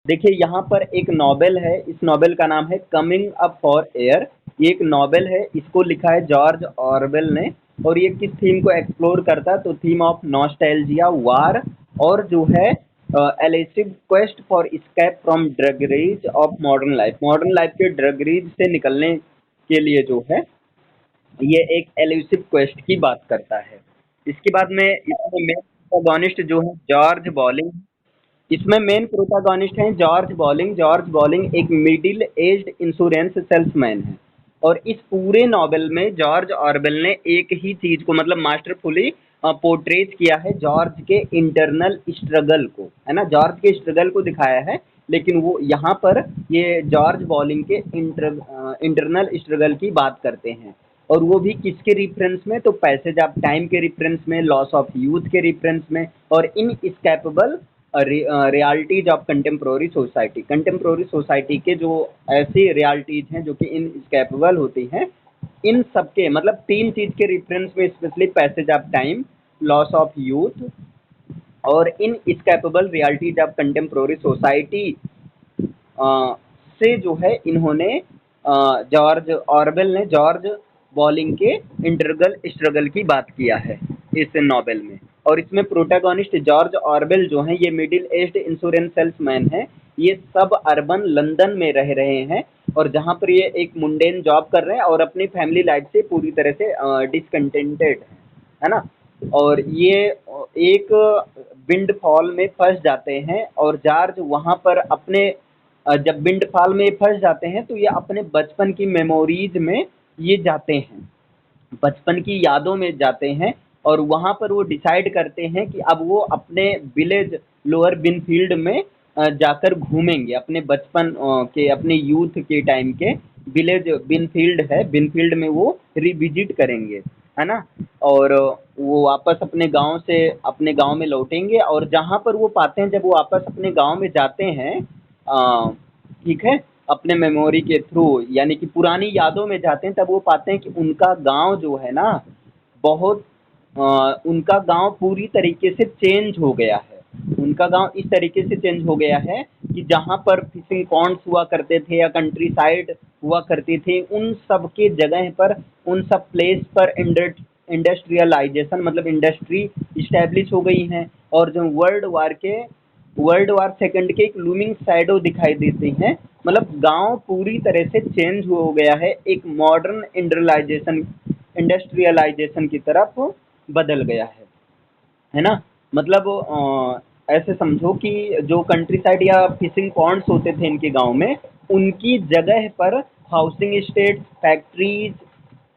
देखिए यहाँ पर एक नॉवेल है, इस नॉवेल का नाम है कमिंग अप फॉर एयर। ये एक नॉवेल है, इसको लिखा है जॉर्ज ऑरवेल ने। और ये किस थीम को एक्सप्लोर करता है, तो थीम ऑफ नॉस्टैल्जिया, वार, और जो है elusive quest for escape from ड्रग रेज ऑफ मॉडर्न लाइफ के ड्रग रेज से निकलने के लिए जो है ये एक एल्यूसिव क्वेस्ट की बात करता है। इसके बाद में इसमें मेन प्रोटोगोनिस्ट जो है जॉर्ज बॉलिंग। इसमें मेन प्रोटोगोनिस्ट हैं जॉर्ज बॉलिंग। जॉर्ज बॉलिंग एक मिडिल एज्ड इंश्योरेंस सेल्समैन है। और इस पूरे नॉवेल में जॉर्ज ऑरवेल ने एक ही चीज को मतलब मास्टरफुली पोर्ट्रेट किया है, जॉर्ज के इंटरनल स्ट्रगल को, है ना, जॉर्ज के स्ट्रगल को दिखाया है। लेकिन वो यहाँ पर ये जॉर्ज बॉलिंग के इंटरनल स्ट्रगल की बात करते हैं। और वो भी किसके रिफरेंस में, तो पैसेज ऑफ टाइम के रिफरेंस में, लॉस ऑफ यूथ के रिफरेंस में, और inescapable realities of contemporary society के जो ऐसी रियलिटीज हैं जो कि इनएस्केपेबल होती हैं, इन सबके मतलब तीन चीज के रिफरेंस में, specially passage of time, loss of youth, और inescapable realities of contemporary society से जो है इन्होंने जॉर्ज ऑरवेल ने जॉर्ज बॉलिंग के इंटरगल स्ट्रगल की बात किया है इस नॉवेल में। और इसमें प्रोटैगनिस्ट जॉर्ज ऑरवेल जो हैं ये मिडिल एज्ड इंश्योरेंस सेल्समैन हैं। ये सब अर्बन लंदन में रह रहे हैं, और जहाँ पर ये एक मुंडेन जॉब कर रहे हैं और अपनी फैमिली लाइफ से पूरी तरह से डिसकंटेंटेड है ना। और ये एक विंड फॉल में फंस जाते हैं, और जॉर्ज वहाँ पर अपने जब विंड फॉल में फंस जाते हैं तो ये अपने बचपन की मेमोरीज में ये जाते हैं, बचपन की यादों में जाते हैं। और वहाँ पर वो डिसाइड करते हैं कि अब वो अपने विलेज लोअर बिनफील्ड में जाकर घूमेंगे, अपने बचपन के अपने यूथ के टाइम के विलेज बिनफील्ड है, बिनफील्ड में वो रिविजिट करेंगे, है ना। और वो वापस अपने गांव से अपने गांव में लौटेंगे, और जहाँ पर वो पाते हैं, जब वो वापस अपने गांव में जाते हैं ठीक है, अपने मेमोरी के थ्रू यानी कि पुरानी यादों में जाते हैं, तब वो पाते हैं कि उनका गांव जो है ना बहुत उनका गांव पूरी तरीके से चेंज हो गया है। उनका गांव इस तरीके से चेंज हो गया है कि जहाँ पर फिशिंग पॉन्ड्स हुआ करते थे या कंट्री साइड हुआ करती थी, उन सब के जगह पर, उन सब प्लेस पर इंडस्ट्रियलाइजेशन मतलब इंडस्ट्री इस्टेब्लिश हो गई हैं। और जो वर्ल्ड वार सेकंड के एक लूमिंग शैडो दिखाई देती हैं। मतलब गांव पूरी तरह से चेंज हो गया है, एक मॉडर्न इंडस्ट्रियलाइजेशन की तरफ बदल गया है ना। मतलब ऐसे समझो कि जो कंट्री साइड या फिशिंग पॉन्ड्स होते थे इनके गांव में, उनकी जगह पर housing estate, factories,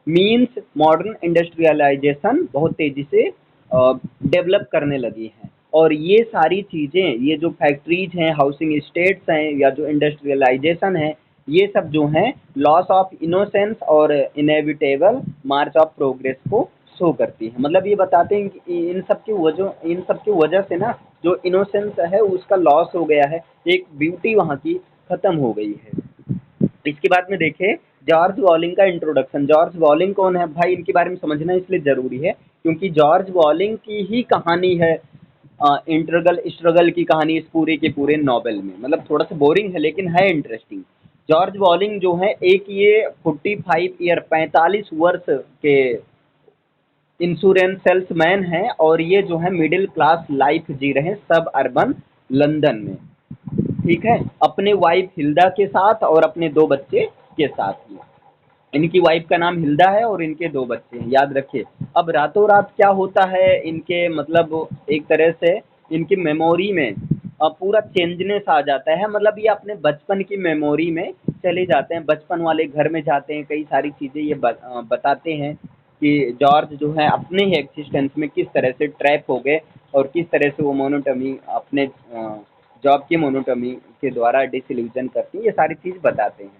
means modern industrialization बहुत तेजी से डेवलप करने लगी हैं। और ये सारी चीज़ें, ये जो फैक्ट्रीज हैं, हाउसिंग स्टेट्स हैं, या जो इंडस्ट्रियलाइजेशन है, ये सब जो हैं लॉस ऑफ इनोसेंस और इनएविटेबल मार्च ऑफ प्रोग्रेस को शो करती है। मतलब ये बताते हैं कि इन सब की वजह से ना जो इनोसेंस है उसका लॉस हो गया है, एक ब्यूटी वहाँ की खत्म हो गई है। इसके बाद में देखें जॉर्ज वॉलिंग का इंट्रोडक्शन। जॉर्ज वॉलिंग कौन है भाई, इनके बारे में समझना इसलिए ज़रूरी है क्योंकि जॉर्ज वॉलिंग की ही कहानी है, इंटरगल स्ट्रगल की कहानी इस पूरे के पूरे नॉवेल में। मतलब थोड़ा सा बोरिंग है लेकिन है इंटरेस्टिंग। जॉर्ज वॉलिंग जो है एक ये 45 ईयर 45 वर्ष के इंश्योरेंस सेल्समैन हैं, और ये जो है मिडिल क्लास लाइफ जी रहे हैं सब अर्बन लंदन में, ठीक है, अपने वाइफ हिल्डा के साथ और अपने दो बच्चे के साथ ही। इनकी वाइफ का नाम हिल्डा है और इनके दो बच्चे हैं, याद रखिए। अब रातों रात क्या होता है इनके मतलब एक तरह से इनकी मेमोरी में पूरा चेंजनेस आ जाता है। मतलब ये अपने बचपन की मेमोरी में चले जाते हैं, बचपन वाले घर में जाते हैं, कई सारी चीज़ें ये बताते हैं कि जॉर्ज जो है अपने ही एक्सिस्टेंस में किस तरह से ट्रैप हो गए, और किस तरह से वो मोनोटमी अपने जॉब की मोनोटमी के द्वारा डिसइल्यूजन करती हैं, ये सारी चीज़ बताते हैं।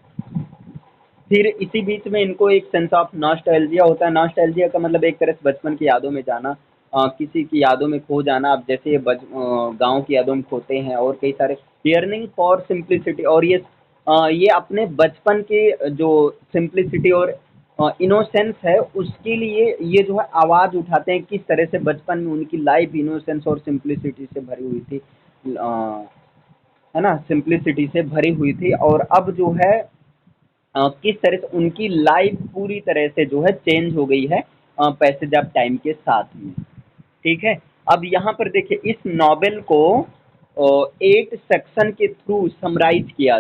फिर इसी बीच में इनको एक सेंस ऑफ नॉस्टैल्जिया होता है। नॉस्टैल्जिया का मतलब एक तरह से बचपन की यादों में जाना, किसी की यादों में खो जाना। अब जैसे ये गांव की यादों में खोते हैं, और कई सारे हियरनिंग फॉर सिंप्लिसिटी, और ये अपने बचपन के जो सिंप्लिसिटी और इनोसेंस है उसके लिए ये जो है आवाज़ उठाते हैं, किस तरह से बचपन में उनकी लाइफ इनोसेंस और सिंप्लिसिटी से भरी हुई थी। है ना, सिंप्लिसिटी से भरी हुई थी, और अब जो है किस तरह से उनकी लाइफ पूरी तरह से जो है चेंज हो गई है पैसेज ऑफ टाइम के साथ में। ठीक है। अब यहाँ पर देखिए, इस नॉवेल को 8 सेक्शन के थ्रू समराइज किया,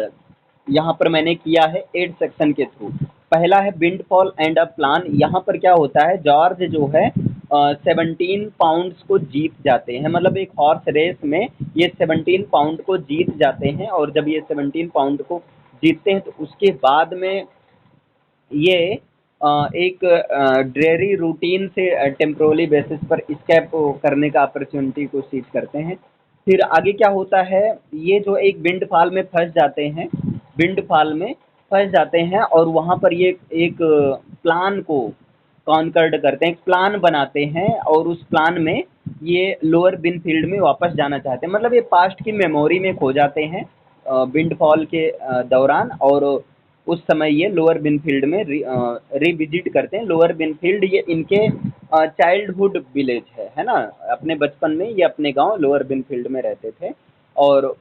यहाँ पर मैंने किया है 8 सेक्शन के थ्रू। पहला है विंडफॉल एंड अ प्लान। यहाँ पर क्या होता है, जॉर्ज जो है 17 पाउंड्स को जीत जाते हैं, मतलब एक हॉर्स रेस में ये 17 पाउंड को जीत जाते हैं, और जब ये 17 पाउंड को जीतते हैं तो उसके बाद में ये एक ड्रेरी रूटीन से टेम्पोररी बेसिस पर स्केप करने का अपॉर्चुनिटी को सीज करते हैं। फिर आगे क्या होता है, ये जो एक विंड फॉल में फंस जाते हैं, विंड फॉल में फंस जाते हैं, और वहाँ पर ये एक प्लान को कॉन्कर्ड करते हैं, एक प्लान बनाते हैं, और उस प्लान में ये लोअर बिनफील्ड में वापस जाना चाहते हैं, मतलब ये पास्ट की मेमोरी में खो जाते हैं विंड फॉल के दौरान, और उस समय ये लोअर बिनफील्ड में रिविजिट करते हैं। लोअर बिनफील्ड ये इनके चाइल्डहुड विलेज है ना, अपने बचपन में ये अपने गांव लोअर बिनफील्ड में रहते थे, और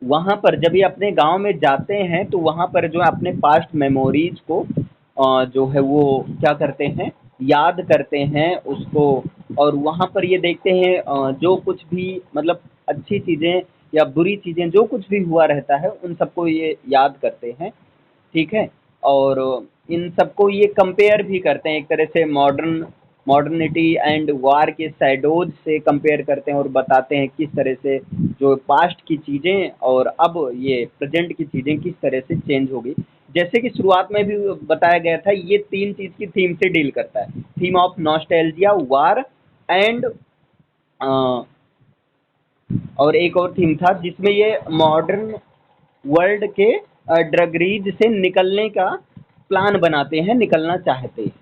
वहाँ पर जब ये अपने गांव में जाते हैं तो वहाँ पर जो है अपने पास्ट मेमोरीज को जो है वो क्या करते हैं, याद करते हैं उसको, और वहाँ पर ये देखते हैं जो कुछ भी मतलब अच्छी चीज़ें या बुरी चीज़ें जो कुछ भी हुआ रहता है उन सबको ये याद करते हैं। ठीक है। और इन सबको ये कंपेयर भी करते हैं, एक तरह से मॉडर्निटी एंड वार के शैडोज से कंपेयर करते हैं, और बताते हैं किस तरह से जो पास्ट की चीज़ें और अब ये प्रेजेंट की चीज़ें किस तरह से चेंज हो गई। जैसे कि शुरुआत में भी बताया गया था, ये 3 चीज़ की थीम से डील करता है, theme of nostalgia, war and और एक और थीम था जिसमें ये मॉडर्न वर्ल्ड के ड्रगरीज से निकलने का प्लान बनाते हैं, निकलना चाहते हैं,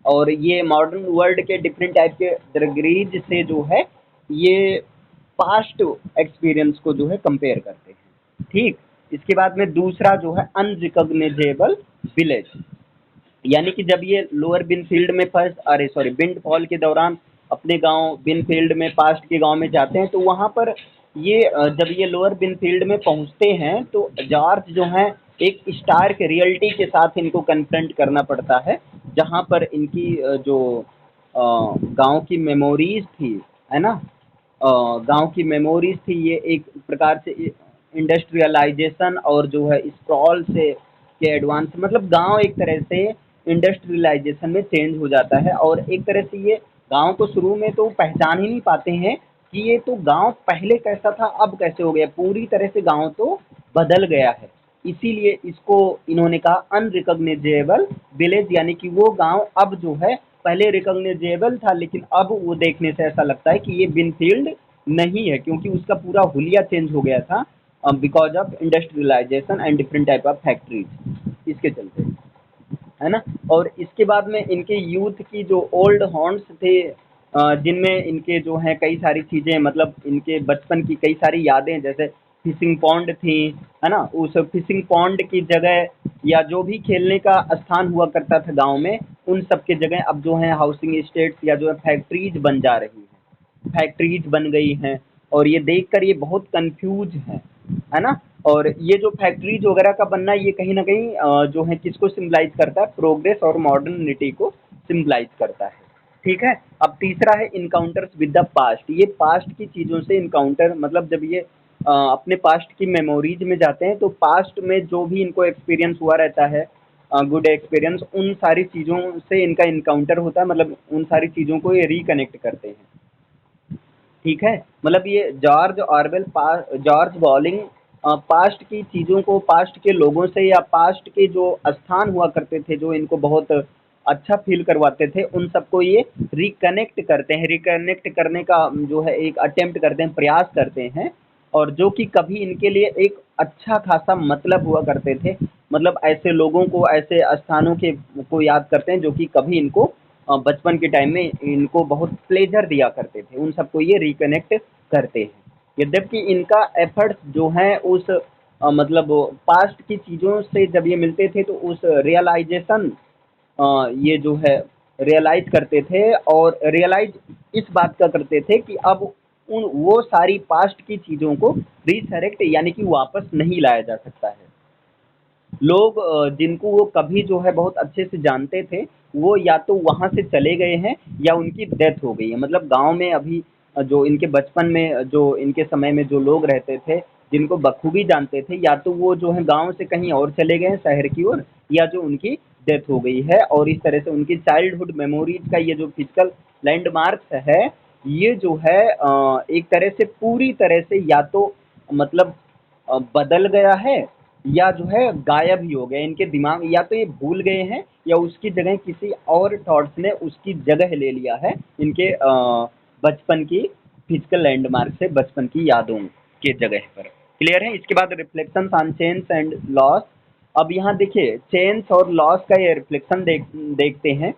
और ये मॉडर्न वर्ल्ड के डिफरेंट टाइप के ड्रगरीज से जो है ये पास्ट एक्सपीरियंस को जो है कंपेयर करते हैं। ठीक। इसके बाद में दूसरा जो है अनरिकॉग्नाइजेबल विलेज, यानी कि जब ये लोअर बिनफील्ड में फर्स्ट अरे सॉरी विंडफॉल के दौरान अपने गांव बिनफील्ड में पास्ट के गांव में जाते हैं, तो वहां पर ये जब ये लोअर बिनफील्ड में पहुंचते हैं तो जॉर्ज जो है एक स्टार्क रियलिटी के साथ इनको कन्फ्रंट करना पड़ता है, जहां पर इनकी जो गांव की मेमोरीज थी, है ना, गांव की मेमोरीज थी, ये एक प्रकार से इंडस्ट्रियलाइजेशन और जो है स्क्रॉल से के एडवांस, मतलब गांव एक तरह से इंडस्ट्रियलाइजेशन में चेंज हो जाता है, और एक तरह से ये गांव को शुरू में तो पहचान ही नहीं पाते हैं कि ये तो गांव पहले कैसा था अब कैसे हो गया, पूरी तरह से गांव तो बदल गया है। इसीलिए इसको इन्होंने कहा अनरिकॉग्नाइजेबल विलेज, यानी कि वो गांव अब जो है पहले रिकॉग्नाइजेबल था लेकिन अब वो देखने से ऐसा लगता है कि ये बिनफील्ड नहीं है, क्योंकि उसका पूरा हुलिया चेंज हो गया था because of industrialization and different type of factories, इसके चलते, है ना। और इसके बाद में इनके यूथ की जो ओल्ड हॉन्ट्स थे जिनमें इनके जो हैं कई सारी चीज़ें, मतलब इनके बचपन की कई सारी यादें, जैसे फिशिंग पॉन्ड थी, है ना, उस फिशिंग पॉन्ड की जगह या जो भी खेलने का स्थान हुआ करता था गांव में, उन सब के जगह अब जो है हाउसिंग एस्टेट्स या जो है फैक्ट्रीज बन जा रही हैं, फैक्ट्रीज बन गई हैं, और ये देखकर ये बहुत कंफ्यूज हैं, है ना। और ये जो फैक्ट्रीज वगैरह का बनना, ये कहीं न कहीं जो है किसको सिम्बलाइज़ करता है, प्रोग्रेस और मॉडर्निटी को सिम्बलाइज़ करता है। ठीक है। अब तीसरा है इनकाउंटर्स विद द पास्ट, ये पास्ट की चीज़ों से इनकाउंटर, मतलब जब ये अपने पास्ट की मेमोरीज में जाते हैं तो पास्ट में जो भी इनको एक्सपीरियंस हुआ रहता है, गुड एक्सपीरियंस, उन सारी चीज़ों से इनका इनकाउंटर होता है, मतलब उन सारी चीज़ों को ये रिकनेक्ट करते हैं। ठीक है। मतलब ये जॉर्ज बॉलिंग पास्ट की चीज़ों को, पास्ट के लोगों से या पास्ट के जो स्थान हुआ करते थे जो इनको बहुत अच्छा फील करवाते थे, उन सबको ये रिकनेक्ट करते हैं, रिकनेक्ट करने का जो है एक अटेम्प्ट करते हैं, प्रयास करते हैं, और जो कि कभी इनके लिए एक अच्छा खासा मतलब हुआ करते थे, मतलब ऐसे लोगों को, ऐसे स्थानों के को याद करते हैं जो कि कभी इनको बचपन के टाइम में इनको बहुत प्लेजर दिया करते थे, उन सबको ये रिकनेक्ट करते हैं। यद्यपि इनका एफर्ट्स जो हैं उस मतलब पास्ट की चीज़ों से जब ये मिलते थे तो उस रियलाइजेशन ये जो है रियलाइज़ करते थे, और रियलाइज़ इस बात का करते थे कि अब उन वो सारी पास्ट की चीज़ों को रिसरेक्ट यानी कि वापस नहीं लाया जा सकता है। लोग जिनको वो कभी जो है बहुत अच्छे से जानते थे, वो या तो वहाँ से चले गए हैं या उनकी डेथ हो गई है। मतलब गाँव में अभी जो इनके बचपन में जो इनके समय में जो लोग रहते थे, जिनको बखूबी जानते थे, या तो वो जो है गाँव से कहीं और चले गए हैं शहर की ओर, या जो उनकी डेथ हो गई है। और इस तरह से उनकी चाइल्डहुड मेमोरीज का ये जो फिजिकल लैंडमार्क्स है, ये जो है एक तरह से पूरी तरह से या तो मतलब बदल गया है, या जो है गायब ही हो गए। इनके दिमाग या तो ये भूल गए हैं, या उसकी जगह किसी और थॉट्स ने उसकी जगह ले लिया है इनके बचपन की फिजिकल लैंडमार्क से, बचपन की यादों के जगह पर। क्लियर है? इसके बाद reflection on change and loss. अब यहाँ देखिए चेंज और लॉस का ये रिफ्लेक्शन देखते हैं।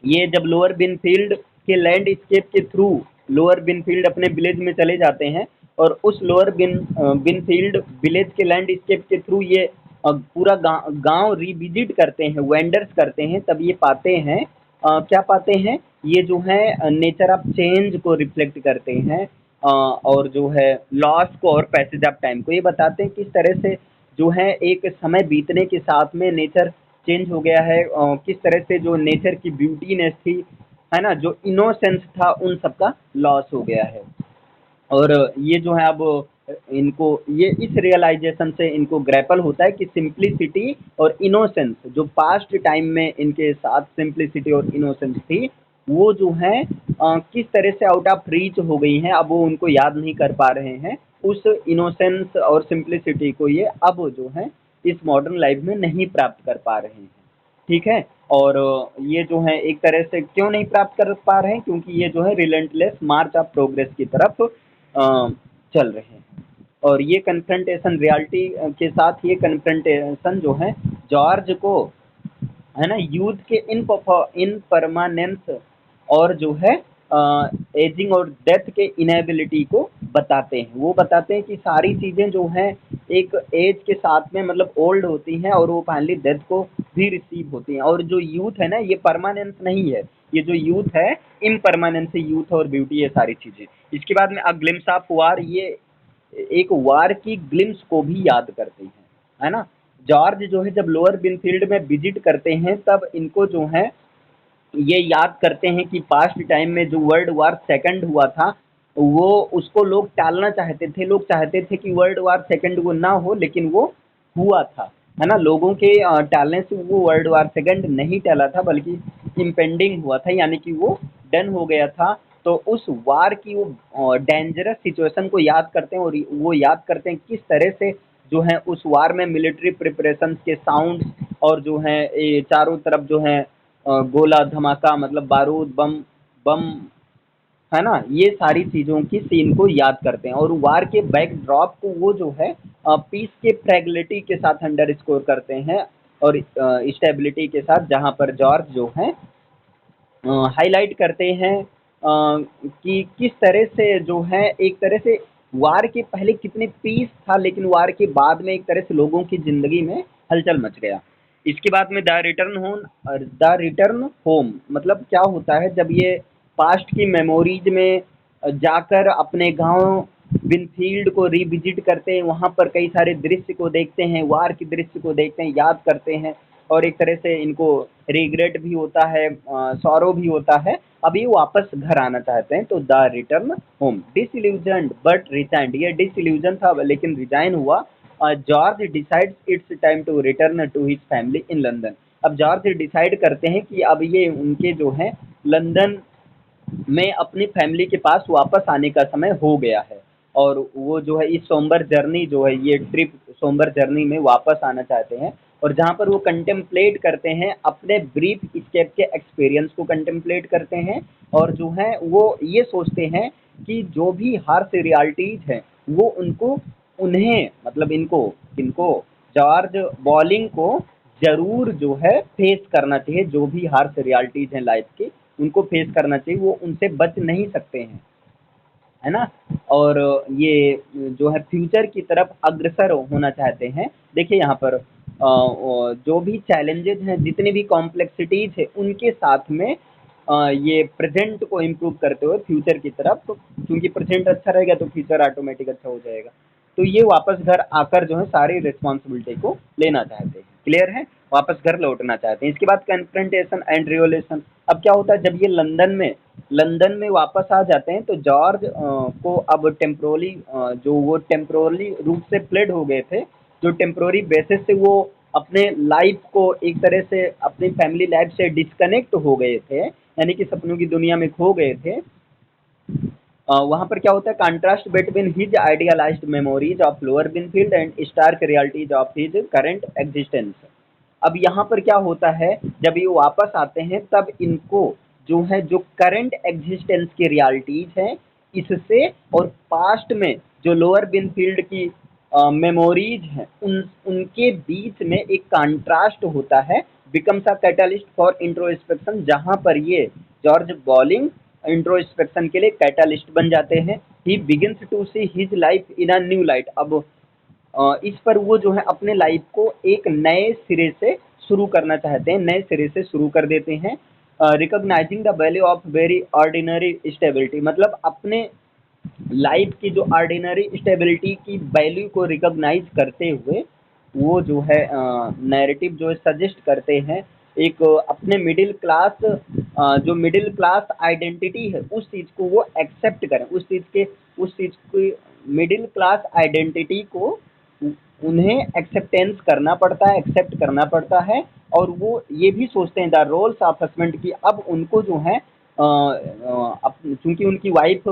ये जब लोअर बिनफील्ड के लैंडस्केप के थ्रू लोअर बिनफील्ड अपने विलेज में चले जाते हैं, और उस लोअर बिनफील्ड विलेज के लैंडस्केप के थ्रू ये पूरा गांव रिविजिट करते हैं, वेंडर्स करते हैं, तब ये पाते हैं क्या पाते हैं, ये जो है नेचर ऑफ चेंज को रिफ्लेक्ट करते हैं, और जो है लॉस को और पैसेज ऑफ टाइम को ये बताते हैं किस तरह से जो है एक समय बीतने के साथ में नेचर चेंज हो गया है, किस तरह से जो नेचर की ब्यूटीनेस थी, है ना, जो इनोसेंस था, उन सब का लॉस हो गया है। और ये जो है अब इनको ये इस रियलाइजेशन से इनको ग्रैपल होता है कि सिंप्लिसिटी और इनोसेंस जो पास्ट टाइम में इनके साथ सिंप्लिसिटी और इनोसेंस थी, वो जो है किस तरह से आउट ऑफ रीच हो गई हैं, अब वो उनको याद नहीं कर पा रहे हैं। उस इनोसेंस और सिंप्लिसिटी को ये अब जो है इस मॉडर्न लाइफ में नहीं प्राप्त कर पा रहे हैं। ठीक है? और ये जो है एक तरह से क्यों नहीं प्राप्त कर पा रहे हैं, क्योंकि ये जो है रिलेंटलेस मार्च ऑफ प्रोग्रेस की तरफ चल रहे हैं। और ये कन्फ्रंटेशन रियलिटी के साथ, ये कन्फ्रंटेशन जो है जॉर्ज को, है ना, यूथ के इन परमानेंस और जो है एजिंग और डेथ के इनएबिलिटी को बताते हैं। वो बताते हैं कि सारी चीज़ें जो हैं एक एज के साथ में मतलब ओल्ड होती हैं, और वो फाइनली डेथ को भी रिसीव होती हैं। और जो यूथ है ना, ये परमानेंस नहीं है, ये जो यूथ है इम्परमानेंस है, यूथ और ब्यूटी, ये सारी चीज़ें। इसके बाद में अ ग्लिम्स ऑफ वार, ये एक वार की ग्लिम्स को भी याद करते हैं, है ना। जॉर्ज जो है जब लोअर बिनफील्ड में विजिट करते हैं, तब इनको जो है ये याद करते हैं कि पास्ट टाइम में जो वर्ल्ड वार सेकंड हुआ था, वो उसको लोग टालना चाहते थे। लोग चाहते थे कि वर्ल्ड वार सेकंड वो ना हो, लेकिन वो हुआ था, है ना। लोगों के टालने से वो वर्ल्ड वार सेकंड नहीं टला था, बल्कि इम्पेंडिंग हुआ था, यानी कि वो डन हो गया था। तो उस वार की वो डेंजरस सिचुएशन को याद करते हैं, और वो याद करते हैं किस तरह से जो है उस वार में मिलिट्री प्रिपरेशंस के साउंड, और जो है ये चारों तरफ जो है गोला धमाका, मतलब बारूद बम बम, है ना, ये सारी चीज़ों की सीन को याद करते हैं। और वार के बैकड्रॉप को वो जो है पीस के फ्रेगलिटी के साथ अंडर स्कोर करते हैं, और स्टेबिलिटी के साथ, जहाँ पर जॉर्ज जो है हाईलाइट करते हैं कि किस तरह से जो है एक तरह से वार के पहले कितने पीस था, लेकिन वार के बाद में एक तरह से लोगों की ज़िंदगी में हलचल मच गया। इसके बाद में द रिटर्न होम मतलब क्या होता है, जब ये पास्ट की मेमोरीज में जाकर अपने गांव विनफील्ड को रिविजिट करते हैं, वहाँ पर कई सारे दृश्य को देखते हैं, वार के दृश्य को देखते हैं, याद करते हैं, और एक तरह से इनको रिग्रेट भी होता है, सॉरो भी होता है। अब ये वापस घर आना चाहते हैं, तो the return home, disillusioned but resigned, ये डिसइल्यूजन था लेकिन रिजाइन हुआ। George decides it's time to return to his family in London. अब जॉर्ज डिसाइड करते हैं कि अब ये उनके जो है लंदन में अपनी फैमिली के पास वापस आने का समय हो गया है, और वो जो है इस सोमबर जर्नी जो है, ये ट्रिप सोमबर जर्नी में वापस आना चाहते हैं। और जहाँ पर वो कंटेम्पलेट करते हैं अपने ब्रीफ स्केप के एक्सपीरियंस को कंटेम्पलेट करते हैं, और जो है वो ये सोचते हैं कि जो भी हार्श रियलिटीज हैं वो उनको उन्हें मतलब इनको जॉर्ज बॉलिंग को ज़रूर जो है फेस करना चाहिए। जो भी हार्श रियलिटीज हैं लाइफ की, उनको फेस करना चाहिए, वो उनसे बच नहीं सकते हैं, है ना। और ये जो है फ्यूचर की तरफ अग्रसर होना चाहते हैं। देखिए यहाँ पर जो भी चैलेंजेस हैं, जितनी भी कॉम्प्लेक्सिटीज है, उनके साथ में ये प्रेजेंट को इम्प्रूव करते हुए फ्यूचर की तरफ, तो क्योंकि प्रेजेंट अच्छा रहेगा तो फ्यूचर ऑटोमेटिक अच्छा हो जाएगा। तो ये वापस घर आकर जो है सारी रिस्पॉन्सिबिलिटी को लेना चाहते हैं, क्लियर है, वापस घर लौटना चाहते हैं। इसके बाद कन्फ्रंटेशन एंड रिवोल्यूशन। अब क्या होता है, जब ये लंदन में वापस आ जाते हैं तो जॉर्ज को अब टेम्पोरली जो वो टेम्पोरली रूप से फ्लेड हो गए थे, जो टेम्पोररी बेसिस से वो अपने लाइफ को एक तरह से अपनी फैमिली लाइफ से डिस्कनेक्ट हो गए थे, यानी कि सपनों की दुनिया में खो गए थे। वहाँ पर क्या होता है, contrast between his idealised memories of Lower Binfield and stark realities of his current existence. अब यहाँ पर क्या होता है, जब ये वापस आते हैं तब इनको जो है जो करंट एग्जिस्टेंस की रियलिटीज हैं इससे, और पास्ट में जो लोअर बिनफील्ड की मेमोरीज हैं उनके बीच में एक कंट्रास्ट होता है, becomes a catalyst for introspection, जहाँ पर ये जॉर्ज बॉलिंग इंट्रोस्पेक्शन के लिए कैटलिस्ट बन जाते हैं। He begins to see his life in a new light. अब इस पर वो जो है अपने लाइफ को एक नए सिरे से शुरू करना चाहते हैं, नए सिरे से शुरू कर देते हैं। Recognising the value of very ordinary stability, मतलब अपने लाइफ की जो ऑर्डिनरी स्टेबिलिटी की वैल्यू को रिकॉग्नाइज करते हुए वो जो है नैरेटिव जो है सजेस्ट करते हैं एक अपने मिडिल क्लास, जो मिडिल क्लास आइडेंटिटी है उस चीज़ को वो एक्सेप्ट करें, उस चीज़ की मिडिल क्लास आइडेंटिटी को उन्हें एक्सेप्टेंस करना पड़ता है, एक्सेप्ट करना पड़ता है। और वो ये भी सोचते हैं द रोल्स ऑफ हस्बैंड की, अब उनको जो है चूंकि उनकी वाइफ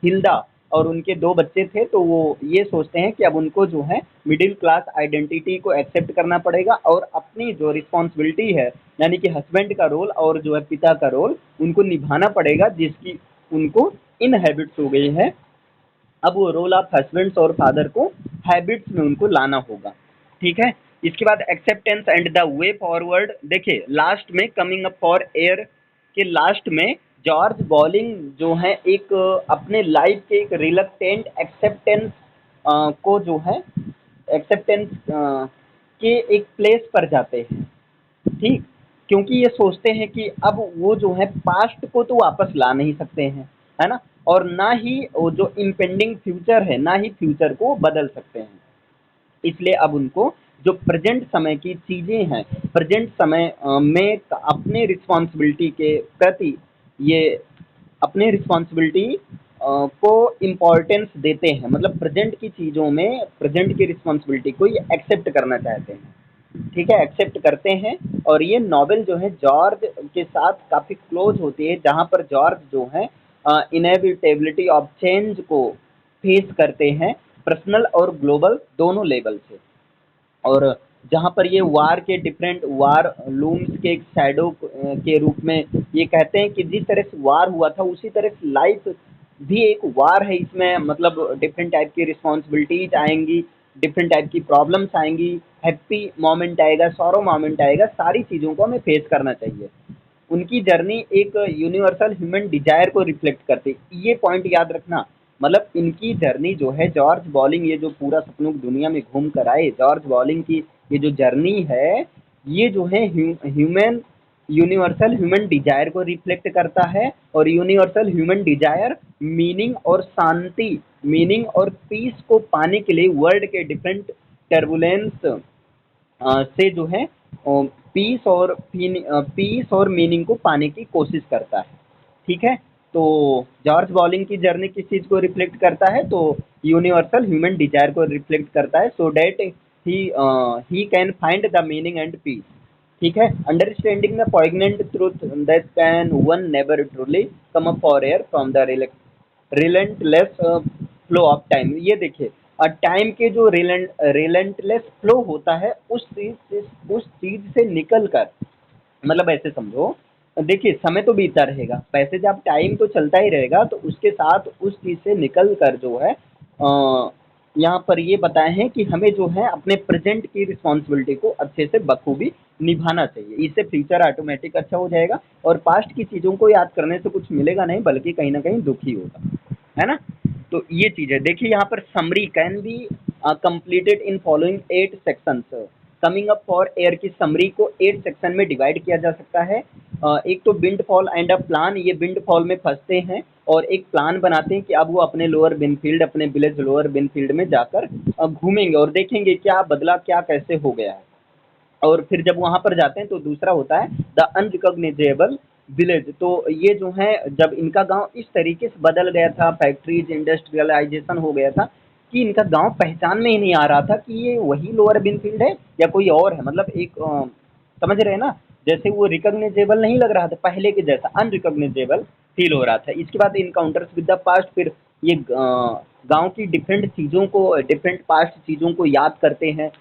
हिल्दा और उनके दो बच्चे थे, तो वो ये सोचते हैं कि अब उनको जो है मिडिल क्लास आइडेंटिटी को एक्सेप्ट करना पड़ेगा और अपनी जो रिस्पॉन्सिबिलिटी है यानी कि हस्बैंड का रोल और जो है पिता का रोल उनको निभाना पड़ेगा, जिसकी उनको इन हैबिट्स हो गई है। अब वो रोल ऑफ हस्बैंड्स और फादर को हैबिट्स में उनको लाना होगा, ठीक है। इसके बाद acceptance and the way forward. देखिए लास्ट में कमिंग अप फॉर एयर के लास्ट में जॉर्ज बॉलिंग जो है एक अपने लाइफ के एक रिलक्टेंट एक्सेप्टेंस को जो है एक्सेप्टेंस के एक प्लेस पर जाते हैं, ठीक, क्योंकि ये सोचते हैं कि अब वो जो है पास्ट को तो वापस ला नहीं सकते हैं, है ना, और ना ही वो जो इम्पेंडिंग फ्यूचर है ना ही फ्यूचर को बदल सकते हैं। इसलिए अब उनको जो प्रेजेंट समय की चीज़ें हैं, प्रेजेंट समय में अपने रिस्पॉन्सिबिलिटी के प्रति ये अपने रिस्पॉन्सिबिलिटी को इम्पोर्टेंस देते हैं, मतलब प्रेजेंट की चीज़ों में प्रेजेंट की रिस्पॉन्सिबिलिटी को ये एक्सेप्ट करना चाहते हैं, ठीक है, एक्सेप्ट करते हैं। और ये नॉवेल जो है जॉर्ज के साथ काफ़ी क्लोज होती है, जहाँ पर जॉर्ज जो है इनएविटेबिलिटी ऑफ चेंज को फेस करते हैं, पर्सनल और ग्लोबल दोनों लेवल से। और जहाँ पर ये वार के डिफरेंट वार लूम्स के एक शैडो के रूप में ये कहते हैं कि जिस तरह से वार हुआ था उसी तरह से लाइफ भी एक वार है, इसमें मतलब डिफरेंट टाइप की रिस्पॉन्सिबिलिटीज आएंगी, डिफरेंट टाइप की प्रॉब्लम्स आएंगी, हैप्पी मोमेंट आएगा, सॉरो मोमेंट आएगा, सारी चीज़ों को हमें फेस करना चाहिए। उनकी जर्नी एक यूनिवर्सल ह्यूमन डिजायर को रिफ्लेक्ट करती, ये पॉइंट याद रखना। मतलब इनकी जर्नी जो है जॉर्ज बॉलिंग ये जो पूरा सपनों की दुनिया में घूम कर आए, जॉर्ज बॉलिंग की ये जो जर्नी है ये जो है ह्यूमन यूनिवर्सल ह्यूमन डिजायर को रिफ्लेक्ट करता है। और यूनिवर्सल ह्यूमन डिजायर मीनिंग और शांति, मीनिंग और पीस को पाने के लिए वर्ल्ड के डिफरेंट टर्बुलेंस से जो है पीस और मीनिंग को पाने की कोशिश करता है, ठीक है। तो जॉर्ज बॉलिंग की जर्नी किस चीज़ को रिफ्लेक्ट करता है, तो यूनिवर्सल ह्यूमन डिजायर को रिफ्लेक्ट करता है, so that he can find the meaning and peace, ठीक है। Understanding the poignant truth that can one never truly come up for air from the relentless flow of time. ये देखिए time के जो relentless flow होता है उस चीज से निकल कर, मतलब ऐसे समझो, देखिए समय तो बीतता रहेगा, वैसे जब टाइम तो चलता ही रहेगा, तो उसके साथ उस चीज से निकल कर जो है यहाँ पर ये बताए हैं कि हमें जो है अपने प्रेजेंट की रिस्पॉन्सिबिलिटी को अच्छे से बखूबी निभाना चाहिए, इससे फ्यूचर ऑटोमेटिक अच्छा हो जाएगा और पास्ट की चीज़ों को याद करने से कुछ मिलेगा नहीं बल्कि कहीं ना कहीं दुखी होगा, है ना। तो ये चीज़ है, देखिए यहाँ पर summary can be completed in following 8 sections. Coming Up for air की समरी को 8 सेक्शन में डिवाइड किया जा सकता है। एक तो wind fall and a plan, ये विंड फॉल में फंसते हैं और एक प्लान बनाते हैं कि अब वो अपने लोअर बिनफील्ड, अपने विलेज लोअर बिनफील्ड में जाकर घूमेंगे और देखेंगे क्या बदला, क्या कैसे हो गया है। और फिर जब वहाँ पर जाते हैं तो दूसरा होता है द अनरिकॉग्नाइजेबल विलेज। तो ये जो है, जब इनका गांव इस तरीके से बदल गया था, फैक्ट्रीज इंडस्ट्रियलाइजेशन हो गया था कि इनका गांव पहचान में ही नहीं आ रहा था कि ये वही लोअर बिनफील्ड है या कोई और है। मतलब एक समझ रहे हैं ना, जैसे वो रिकॉग्नाइजेबल नहीं लग रहा था पहले के जैसा, अनरिकॉग्नाइजेबल फील हो रहा था। इसके बाद इनकाउंटर्स विद द पास्ट, फिर ये गांव की डिफरेंट चीज़ों को, डिफरेंट पास्ट चीज़ों को याद करते हैं।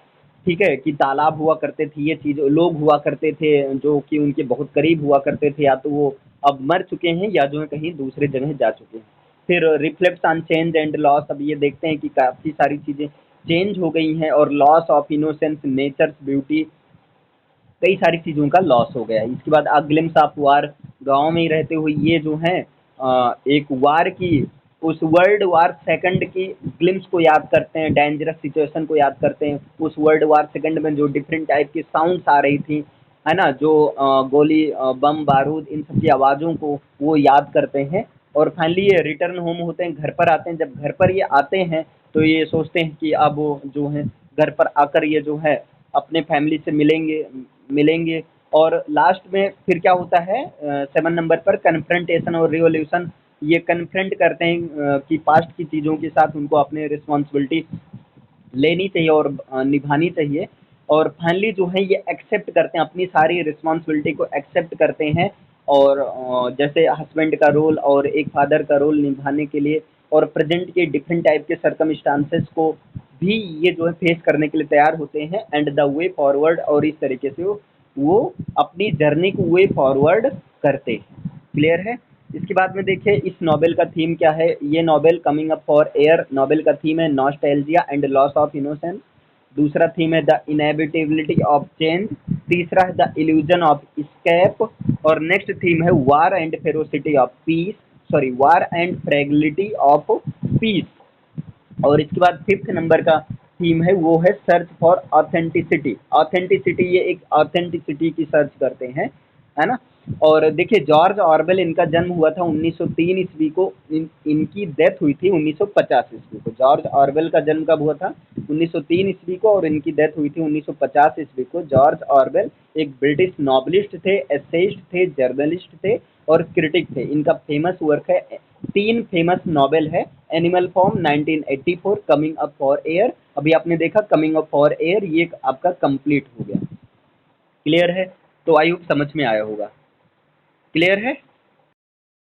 ठीक है, कि तालाब हुआ करते थे, ये चीज़ लोग हुआ करते थे जो कि उनके बहुत करीब हुआ करते थे, या तो वो अब मर चुके हैं या जो है कहीं दूसरे जगह जा चुके हैं। फिर reflects on change and loss, अब ये देखते हैं कि काफ़ी सारी चीज़ें चेंज हो गई हैं और loss of innocence, nature's beauty, कई सारी चीज़ों का लॉस हो गया है। इसके बाद अ ग्लिम्स ऑफ वार, गाँव में ही रहते हुए ये जो है एक वार की, उस वर्ल्ड वार सेकंड की ग्लिम्स को याद करते हैं, डेंजरस सिचुएशन को याद करते हैं। उस वर्ल्ड वार सेकंड में जो डिफरेंट टाइप की साउंड्स आ रही थी, है ना, जो गोली, बम बारूद, इन सब की आवाज़ों को वो याद करते हैं। और फाइनली ये रिटर्न होम होते हैं, घर पर आते हैं। जब घर पर ये आते हैं तो ये सोचते हैं कि अब वो जो है घर पर आकर ये जो है अपने फैमिली से मिलेंगे मिलेंगे। और लास्ट में फिर क्या होता है, 7 नंबर पर कन्फ्रंटेशन और रिवॉल्यूशन। ये कन्फ्रंट करते हैं कि पास्ट की चीज़ों के साथ उनको अपने रिस्पॉन्सिबिलिटी लेनी चाहिए और निभानी चाहिए। और फाइनली जो है ये एक्सेप्ट करते हैं, अपनी सारी रिस्पॉन्सिबिलिटी को एक्सेप्ट करते हैं। और जैसे हस्बैंड का रोल और एक फादर का रोल निभाने के लिए और प्रेजेंट के डिफरेंट टाइप के सर्कमस्टांसेस को भी ये जो है फेस करने के लिए तैयार होते हैं, एंड द वे फॉरवर्ड, और इस तरीके से वो अपनी जर्नी को वे फॉरवर्ड करते हैं। क्लियर है। इसके बाद में देखिए इस नॉवेल का थीम क्या है। ये novel Coming Up for Air novel का थीम है nostalgia and loss of innocence. दूसरा थीम है द इनएविटेबिलिटी ऑफ चेंज। तीसरा है द इल्यूजन ऑफ स्केप। और नेक्स्ट थीम है war and ferocity of peace, sorry war and fragility of peace. और इसके बाद फिफ्थ नंबर का थीम है वो है सर्च फॉर ऑथेंटिसिटी। ऑथेंटिसिटी, ये एक ऑथेंटिसिटी की सर्च करते हैं, है ना। और देखिए जॉर्ज ऑरवेल, इनका जन्म हुआ था 1903 ईस्वी को, इनकी डेथ हुई थी 1950 ईस्वी को। जॉर्ज ऑरवेल का जन्म कब हुआ था, 1903 ईस्वी को, और इनकी डेथ हुई थी 1950 ईस्वी को। जॉर्ज ऑरवेल एक ब्रिटिश नॉवलिस्ट थे, एसेइस्ट थे, जर्नलिस्ट थे और क्रिटिक थे। इनका फेमस वर्क है, 3 फेमस नॉवेल है। Animal form 1984, coming Up for air, अभी आपने देखा कमिंग अप फॉर एयर, ये आपका कंप्लीट हो गया। क्लियर है। तो आई होप समझ में आया होगा। क्लियर है।